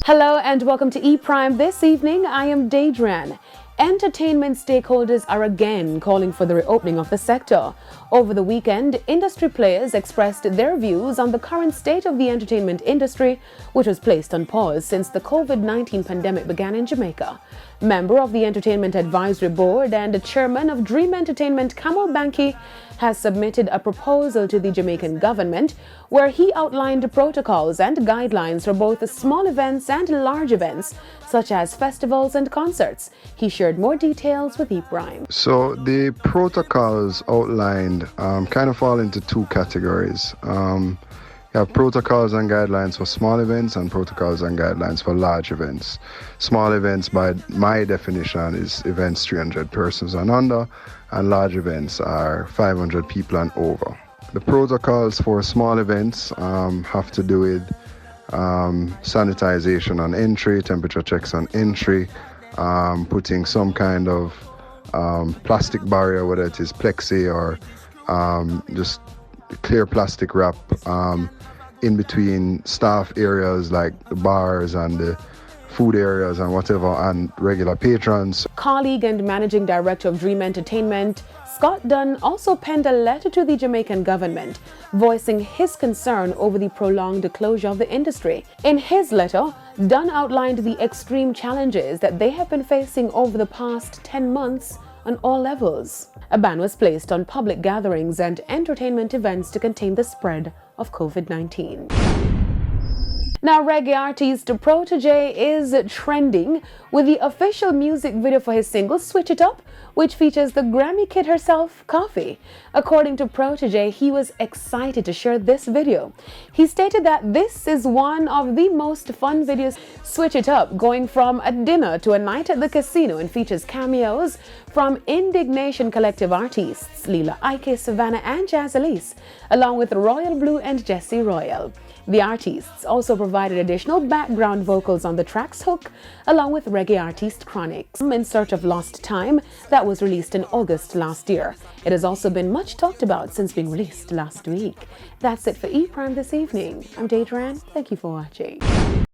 Hello and welcome to ePrime. This evening, I am Daedran. Entertainment stakeholders are again calling for the reopening of the sector. Over the weekend, industry players expressed their views on the current state of the entertainment industry, which was placed on pause since the COVID-19 pandemic began in Jamaica. Member of the Entertainment Advisory Board and chairman of Dream Entertainment, Kamal Banki, has submitted a proposal to the Jamaican government where he outlined protocols and guidelines for both small events and large events, such as festivals and concerts. He shared more details with ePrime. So the protocols outlined kind of fall into two categories. You have protocols and guidelines for small events and protocols and guidelines for large events. Small events, by my definition, is events 300 persons and under, and large events are 500 people and over. The protocols for small events have to do with sanitization on entry, temperature checks on entry, putting some kind of plastic barrier, whether it is plexi or just clear plastic wrap in between staff areas like the bars and the food areas and whatever, and regular patrons. Colleague and managing director of Dream Entertainment, Scott Dunn, also penned a letter to the Jamaican government, voicing his concern over the prolonged closure of the industry. In his letter, Dunn outlined the extreme challenges that they have been facing over the past 10 months on all levels. A ban was placed on public gatherings and entertainment events to contain the spread of COVID-19. Now, reggae artist TVJ is trending with the official music video for his single Switch It Up, which features the Grammy kid herself, Coffee. According to TVJ, he was excited to share this video. He stated that this is one of the most fun videos. Switch It Up, going from a dinner to a night at the casino, and features cameos from Indignation Collective artists Leela Ike, Savannah and Jazz Elise, along with Royal Blue and Jesse Royal. The artists also provided additional background vocals on the track's hook, along with reggae artist Chronix, In Search of Lost Time, that was released in August last year. It has also been much talked about since being released last week. That's it for ePrime this evening. I'm Daedran. Thank you for watching.